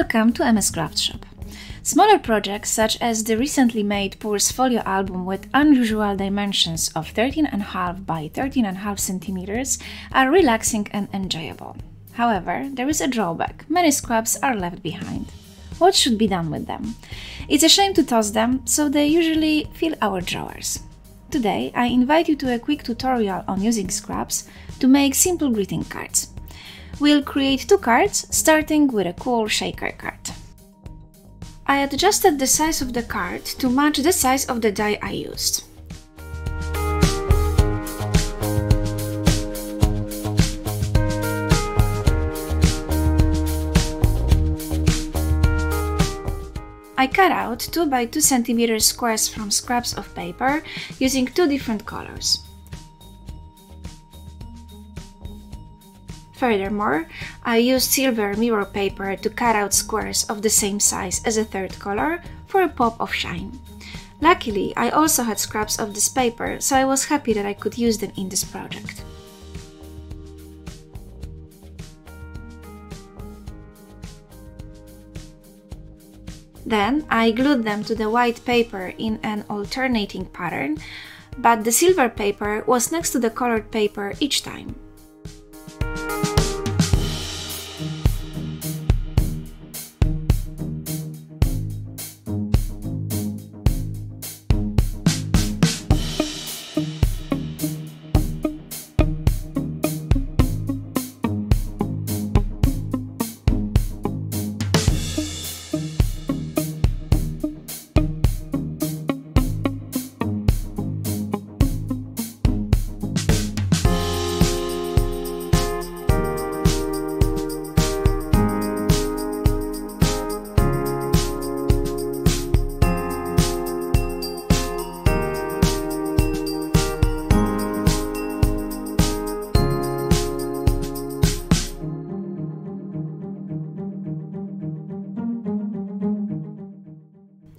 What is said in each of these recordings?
Welcome to MS Craftshop. Smaller projects such as the recently made Pours folio album with unusual dimensions of 13.5 by 13.5 centimeters are relaxing and enjoyable. However, there is a drawback: many scraps are left behind. What should be done with them? It's a shame to toss them, so they usually fill our drawers. Today, I invite you to a quick tutorial on using scraps to make simple greeting cards. We'll create 2 cards, starting with a cool shaker card. I adjusted the size of the card to match the size of the die I used. I cut out 2 by 2 cm squares from scraps of paper using 2 different colors. Furthermore, I used silver mirror paper to cut out squares of the same size as a third color for a pop of shine. Luckily, I also had scraps of this paper, so I was happy that I could use them in this project. Then I glued them to the white paper in an alternating pattern, but the silver paper was next to the colored paper each time.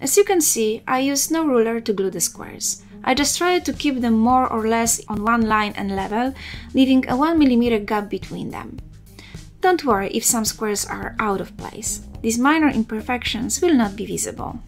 As you can see, I used no ruler to glue the squares. I just tried to keep them more or less on one line and level, leaving a 1 mm gap between them. Don't worry if some squares are out of place. These minor imperfections will not be visible.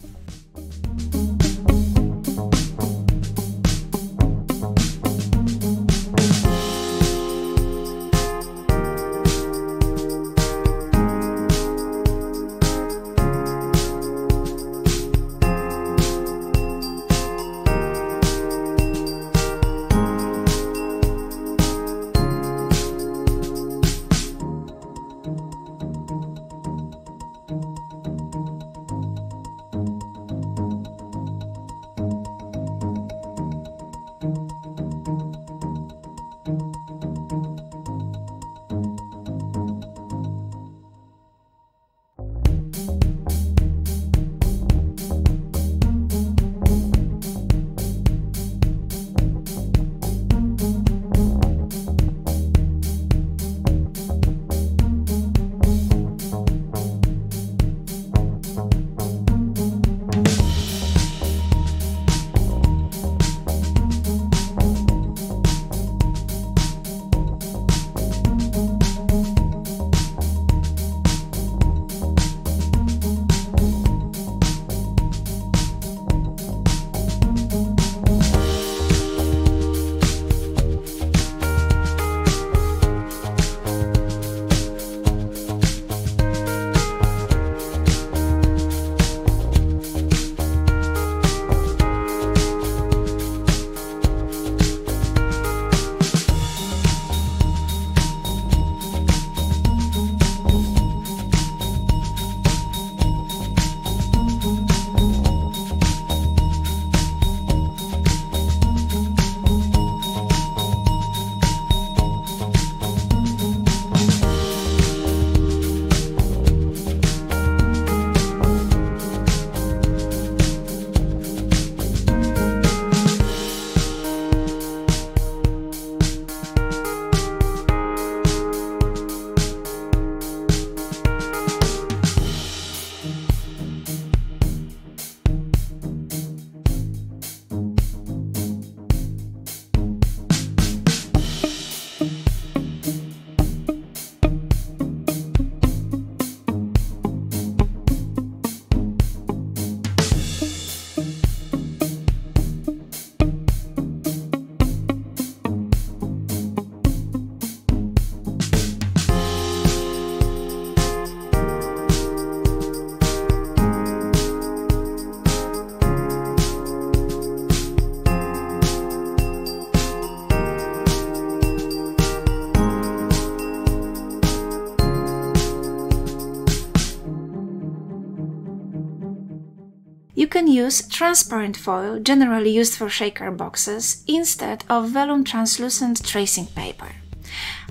can use transparent foil, generally used for shaker boxes, instead of vellum translucent tracing paper.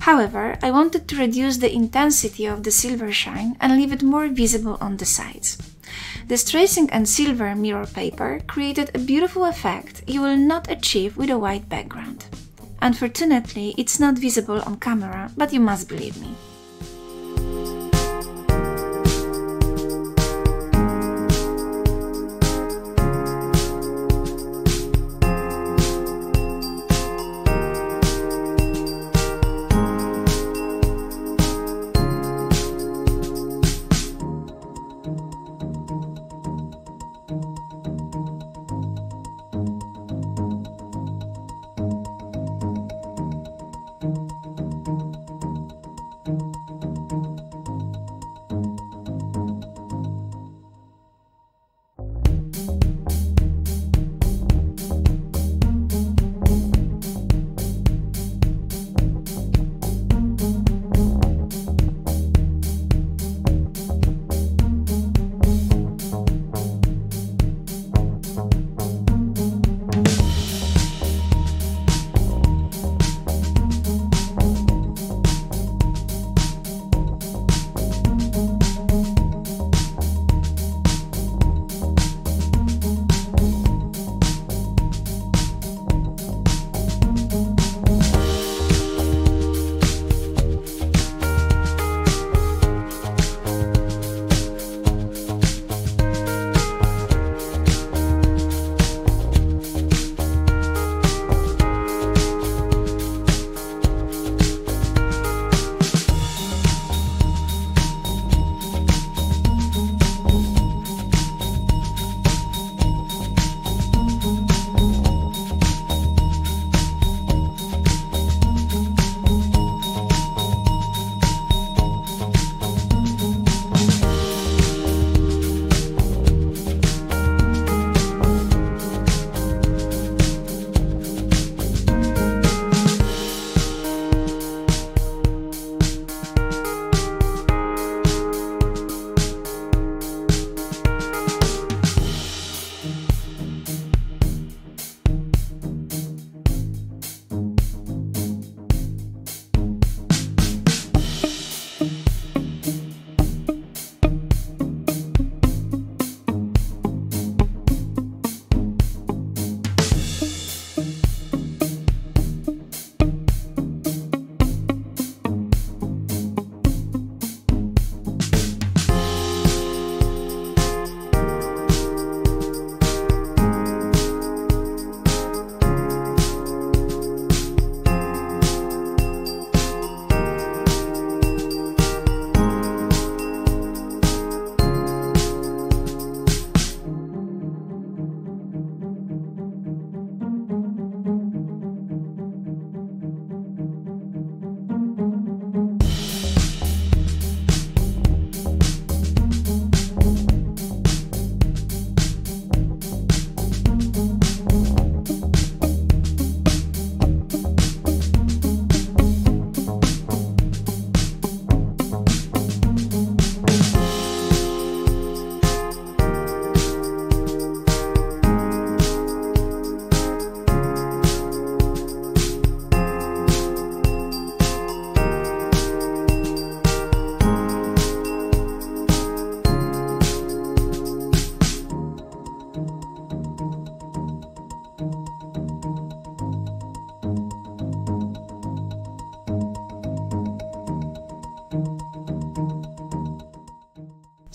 However, I wanted to reduce the intensity of the silver shine and leave it more visible on the sides. This tracing and silver mirror paper created a beautiful effect you will not achieve with a white background. Unfortunately, it's not visible on camera, but you must believe me.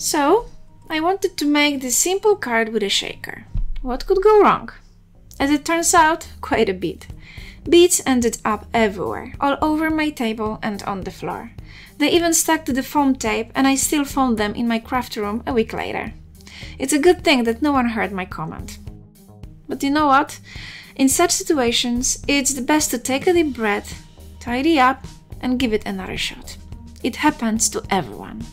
So, I wanted to make this simple card with a shaker. What could go wrong? As it turns out, quite a bit. Beads ended up everywhere, all over my table and on the floor. They even stuck to the foam tape, and I still found them in my craft room a week later. It's a good thing that no one heard my comment. But you know what? In such situations, it's the best to take a deep breath, tidy up, and give it another shot. It happens to everyone.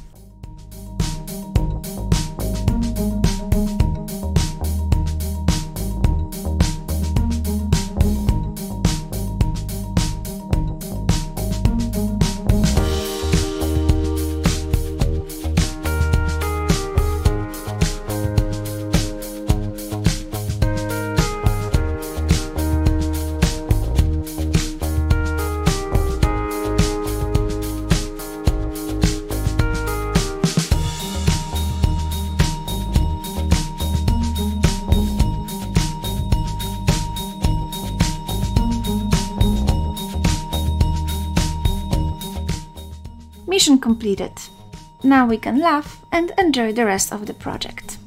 Mission completed. Now we can laugh and enjoy the rest of the project.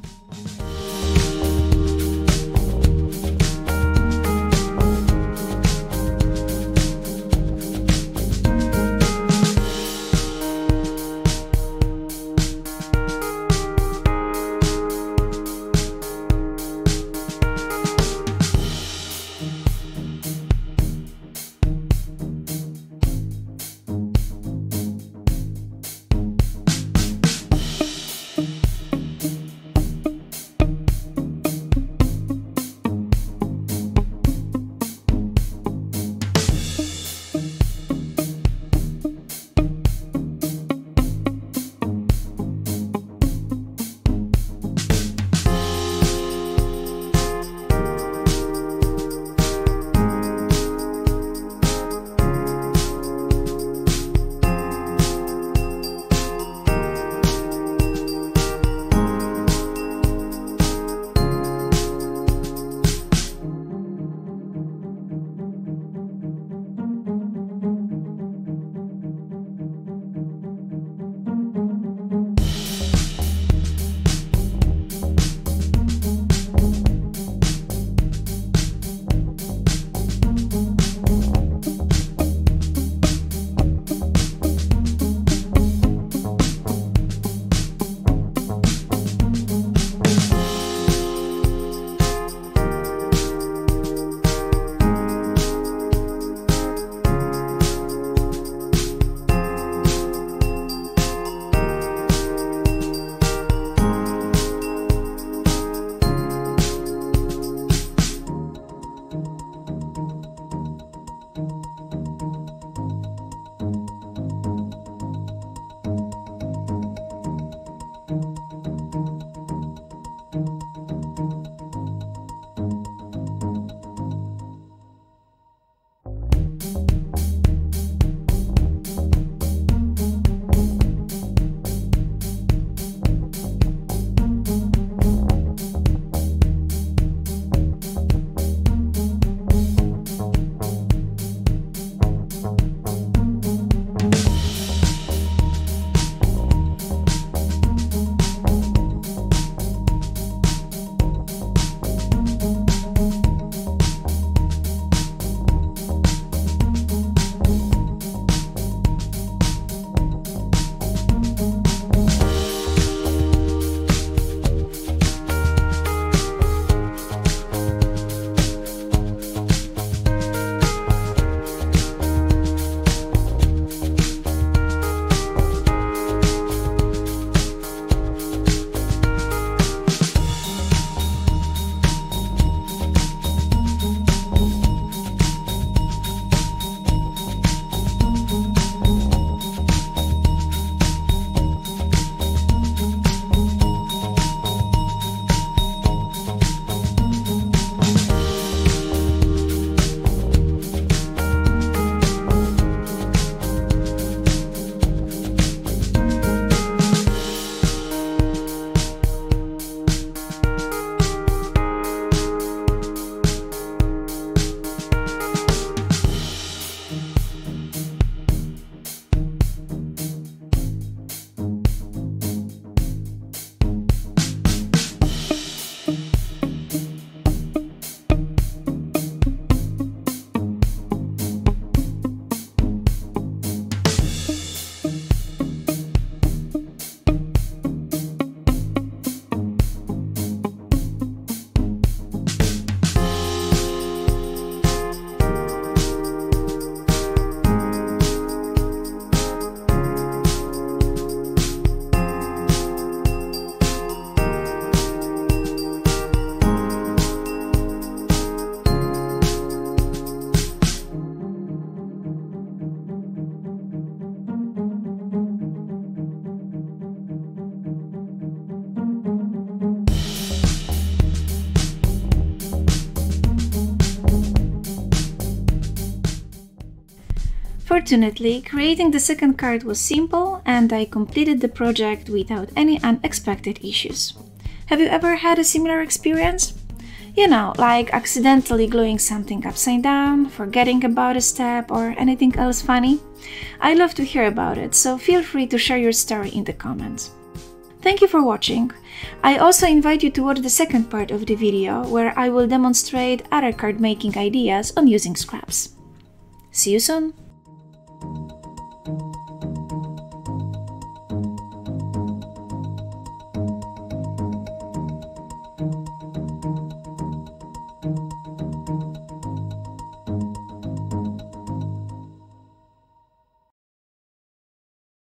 Fortunately, creating the second card was simple and I completed the project without any unexpected issues. Have you ever had a similar experience? You know, like accidentally gluing something upside down, forgetting about a step, or anything else funny? I love to hear about it, so feel free to share your story in the comments. Thank you for watching. I also invite you to watch the second part of the video, where I will demonstrate other card making ideas on using scraps. See you soon!